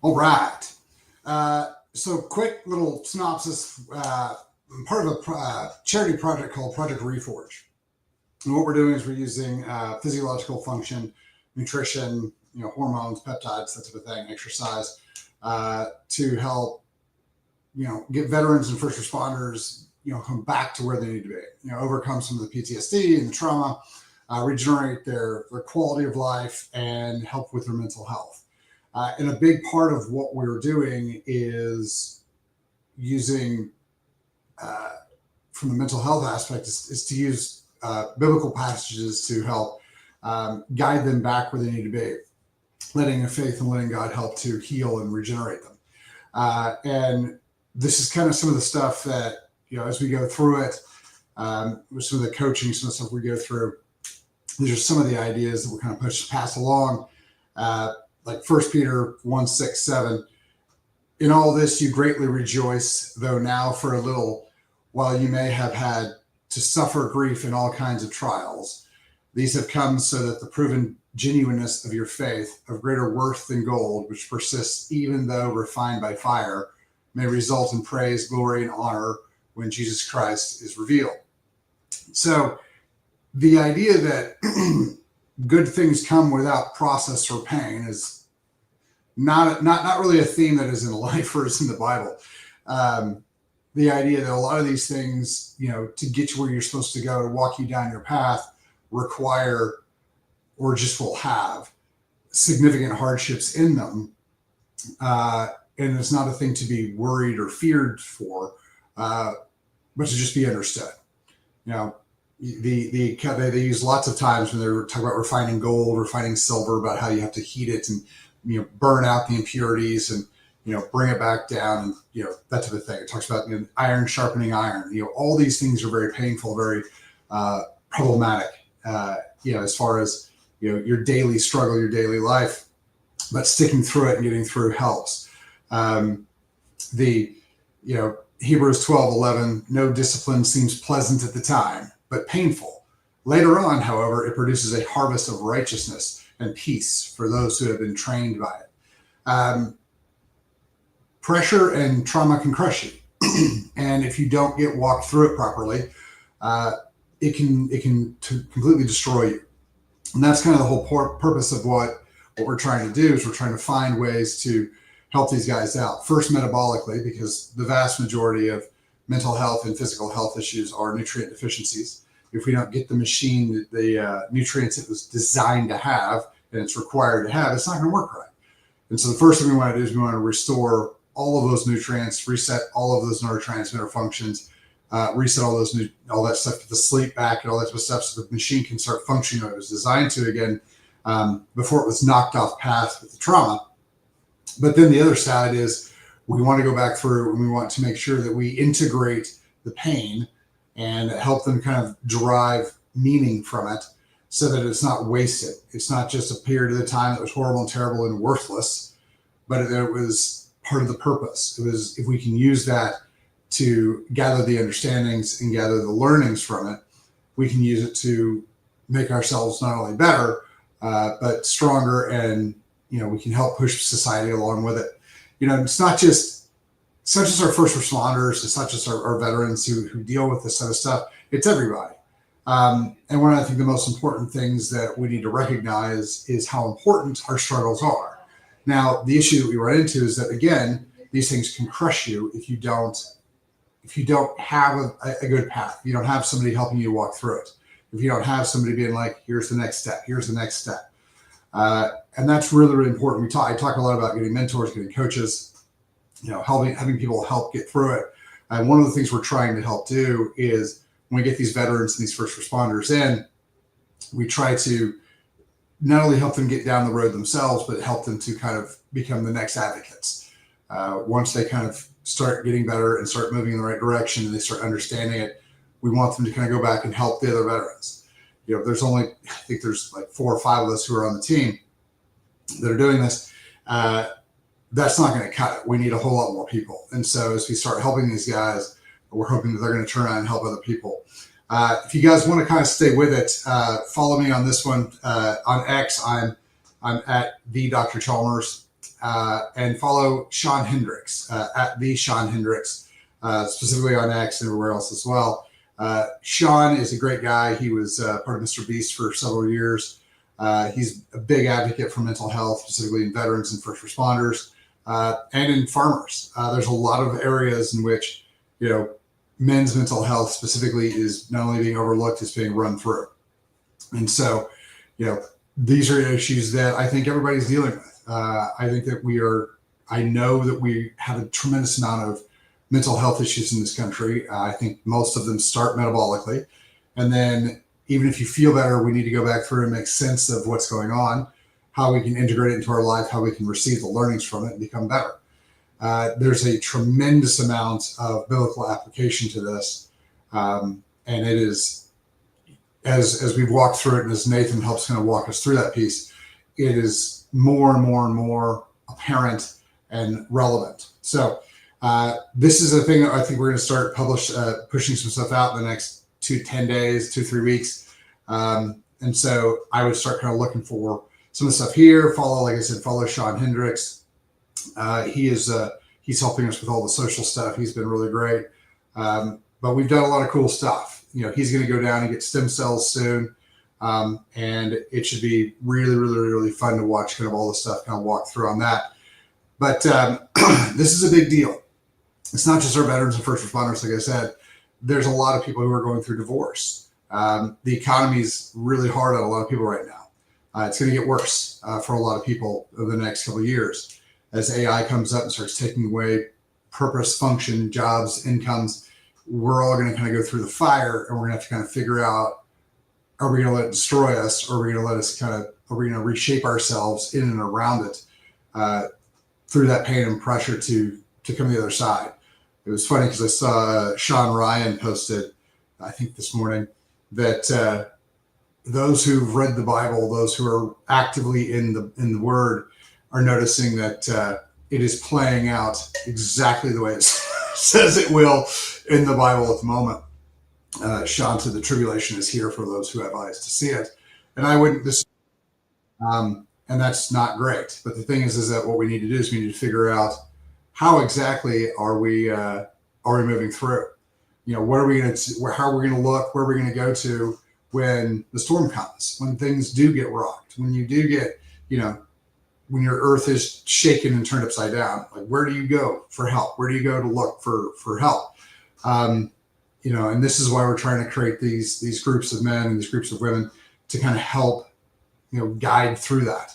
All right. So quick little synopsis. I'm part of a charity project called Project Reforge. And what we're doing is we're using physiological function, nutrition, hormones, peptides, that type of thing, exercise, to help, get veterans and first responders, come back to where they need to be, overcome some of the PTSD and the trauma, regenerate their quality of life, and help with their mental health. And a big part of what we're doing is using, from the mental health aspect, is to use biblical passages to help guide them back where they need to be, letting their faith and letting God help to heal and regenerate them. And this is kind of some of the stuff that, as we go through it, with some of the coaching, some of the stuff we go through, these are some of the ideas that we're kind of pass along. Like 1 Peter 1:6-7, in all this you greatly rejoice, though now for a little while you may have had to suffer grief in all kinds of trials. These have come so that the proven genuineness of your faith, of greater worth than gold, which persists even though refined by fire, may result in praise, glory, and honor when Jesus Christ is revealed. So the idea that good things come without process or pain is not really a theme that is in life or is in the Bible. The idea that a lot of these things, to get you where you're supposed to go, to walk you down your path, require or just will have significant hardships in them. And it's not a thing to be worried or feared for, but to just be understood. They use lots of times when they're talking about refining gold, refining silver, about how you have to heat it and burn out the impurities and bring it back down, and that type of thing. It talks about iron sharpening iron. All these things are very painful, very problematic. As far as your daily struggle, your daily life, but sticking through it and getting through helps. Hebrews 12:11, no discipline seems pleasant at the time, but painful. Later on, however, it produces a harvest of righteousness and peace for those who have been trained by it. Pressure and trauma can crush you. And if you don't get walked through it properly, it can completely destroy you. And that's kind of the whole purpose of what we're trying to do, is we're trying to find ways to help these guys out. First, metabolically, because the vast majority of mental health and physical health issues are nutrient deficiencies. If we don't get the machine, the nutrients it was designed to have and it's required to have, it's not going to work right. And so the first thing we want to do is we want to restore all of those nutrients, reset all of those neurotransmitter functions, reset all that stuff, get the sleep back and all that type of stuff, so the machine can start functioning what it was designed to again, before it was knocked off path with the trauma. But then the other side is we want to go back through and we want to make sure that we integrate the pain and help them kind of derive meaning from it, so that it's not wasted. It's not just a period of the time that was horrible and terrible and worthless, but it was part of the purpose. It was, if we can use that to gather the understandings and gather the learnings from it, we can use it to make ourselves not only better, but stronger, and we can help push society along with it. It's not just our first responders, it's not just our veterans who deal with this kind of stuff. It's everybody. And one of, I think, the most important things that we need to recognize is how important our struggles are. Now, the issue that we run into is that, again, these things can crush you if you don't have a good path. If you don't have somebody helping you walk through it. If you don't have somebody being like, here's the next step, here's the next step. And that's really, really important. I talk a lot about getting mentors, getting coaches, having people help get through it. And one of the things we're trying to help do is, when we get these veterans and these first responders in, we try to not only help them get down the road themselves, but help them to kind of become the next advocates. Once they kind of start getting better and start moving in the right direction and they start understanding it, we want them to kind of go back and help the other veterans. There's only, I think there's like 4 or 5 of us who are on the team that are doing this. That's not going to cut it. We need a whole lot more people. And so as we start helping these guys, we're hoping that they're going to turn around and help other people. If you guys want to kind of stay with it, follow me on this one. On X, I'm at the Dr. Chalmers. and follow Sean Hendricks at the Sean Hendricks, specifically on X and everywhere else as well. Sean is a great guy. He was part of Mr. Beast for several years. He's a big advocate for mental health, specifically in veterans and first responders, and in farmers. There's a lot of areas in which, men's mental health specifically is not only being overlooked, it's being run through. And so, these are issues that I think everybody's dealing with. I think that I know that we have a tremendous amount of mental health issues in this country. I think most of them start metabolically. And then even if you feel better, we need to go back through and make sense of what's going on, how we can integrate it into our life, how we can receive the learnings from it and become better. There's a tremendous amount of biblical application to this. And it is, as we've walked through it, and as Nathan helps kind of walk us through that piece, it is more and more and more apparent and relevant. So this is a thing that I think we're going to start pushing some stuff out in the next 10 days, 2-3 weeks. And so I would start kind of looking for some of the stuff here. Follow Sean Hendricks. He's helping us with all the social stuff. He's been really great. But we've done a lot of cool stuff. He's going to go down and get stem cells soon. And it should be really, really, really fun to watch kind of all the stuff kind of walk through on that. But this is a big deal. It's not just our veterans and first responders. Like I said, there's a lot of people who are going through divorce. The economy is really hard on a lot of people right now. It's going to get worse for a lot of people over the next couple of years. As AI comes up and starts taking away purpose, function, jobs, incomes, we're all going to kind of go through the fire, and we're going to have to kind of figure out, are we going to let it destroy us, or are we going to are we going to reshape ourselves in and around it through that pain and pressure to come to the other side? It was funny because I saw Sean Ryan posted, I think this morning, that those who've read the Bible, those who are actively in the Word, are noticing that it is playing out exactly the way it says it will in the Bible at the moment. Sean said the tribulation is here for those who have eyes to see it. And I wouldn't and that's not great. But the thing is that what we need to do is we need to figure out how exactly are we moving through? What are we going to, how are we going to look, where are we going to go to when the storm comes, when things do get rocked, when you do get, when your earth is shaken and turned upside down? Like, where do you go for help? Where do you go to look for help? And this is why we're trying to create these groups of men and these groups of women to kind of help, guide through that.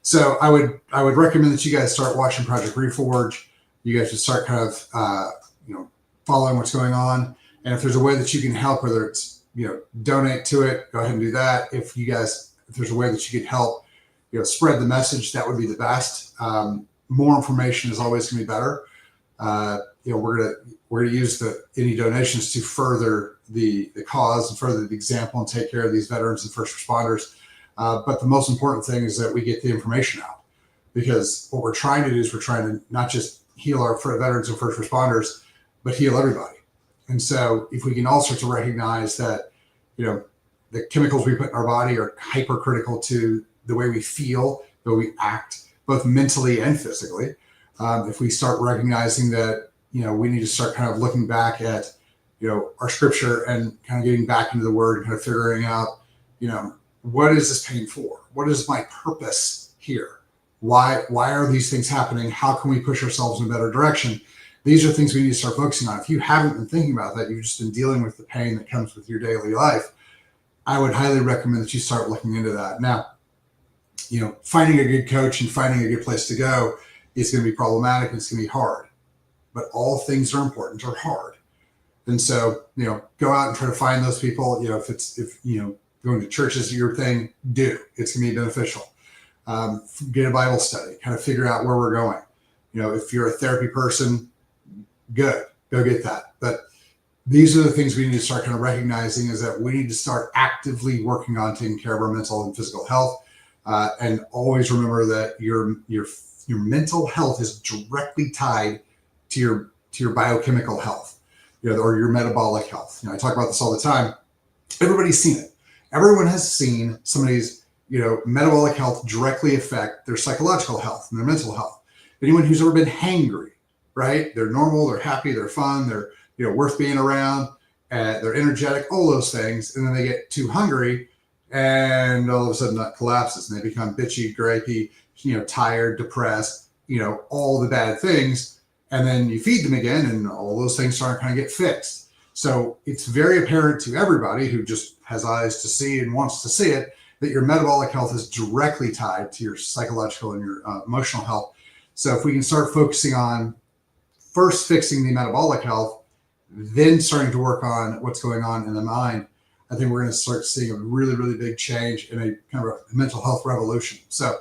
So I would recommend that you guys start watching Project Reforge. You guys should start kind of, following what's going on. And if there's a way that you can help, whether it's, donate to it, go ahead and do that. If there's a way that you could help, spread the message, that would be the best. More information is always going to be better. We're going to use any donations to further the cause and further the example and take care of these veterans and first responders. But the most important thing is that we get the information out, because what we're trying to do is we're trying to not just heal our veterans and first responders, but heal everybody. And so if we can all start to recognize that, the chemicals we put in our body are hypercritical to the way we feel, the way we act, both mentally and physically. If we start recognizing that, we need to start kind of looking back at, our scripture and kind of getting back into the Word and kind of figuring out, what is this pain for? What is my purpose here? Why are these things happening? How can we push ourselves in a better direction? These are things we need to start focusing on. If you haven't been thinking about that, you've just been dealing with the pain that comes with your daily life, I would highly recommend that you start looking into that. Now, finding a good coach and finding a good place to go is going to be problematic and it's going to be hard. But all things are important or hard. And so, go out and try to find those people. If going to church is your thing, do. It's going to be beneficial. Get a Bible study, kind of figure out where we're going. If you're a therapy person, good, go get that. But these are the things we need to start kind of recognizing, is that we need to start actively working on taking care of our mental and physical health. And always remember that your mental health is directly tied to your biochemical health, or your metabolic health. I talk about this all the time. Everybody's seen it. Everyone has seen somebody's metabolic health directly affect their psychological health and their mental health. Anyone who's ever been hangry, right? They're normal, they're happy, they're fun, they're worth being around, they're energetic, all those things, and then they get too hungry, and all of a sudden that collapses, and they become bitchy, gripey, tired, depressed, all the bad things, and then you feed them again, and all those things start kind of get fixed. So it's very apparent to everybody who just has eyes to see and wants to see it that your metabolic health is directly tied to your psychological and your emotional health. So if we can start focusing on first fixing the metabolic health, then starting to work on what's going on in the mind, I think we're going to start seeing a really, really big change in a kind of a mental health revolution. So,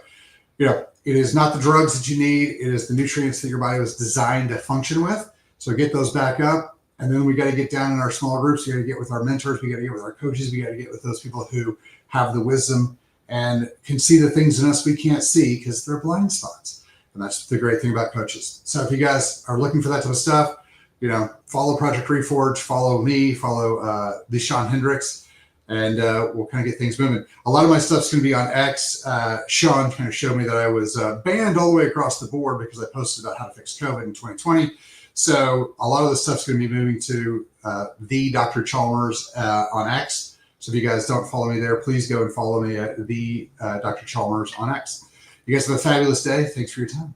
it is not the drugs that you need. It is the nutrients that your body was designed to function with. So get those back up. And then we got to get down in our small groups. We got to get with our mentors. We got to get with our coaches. We got to get with those people who have the wisdom and can see the things in us we can't see because they're blind spots. And that's the great thing about coaches. So if you guys are looking for that type of stuff, follow Project Reforge, follow me, follow the Sean Hendricks, and we'll kind of get things moving. A lot of my stuff's going to be on X. Sean kind of showed me that I was banned all the way across the board because I posted about how to fix COVID in 2020. So a lot of the stuff's going to be moving to the Dr. Chalmers on X. So if you guys don't follow me there, please go and follow me at the Dr. Chalmers on X. You guys have a fabulous day. Thanks for your time.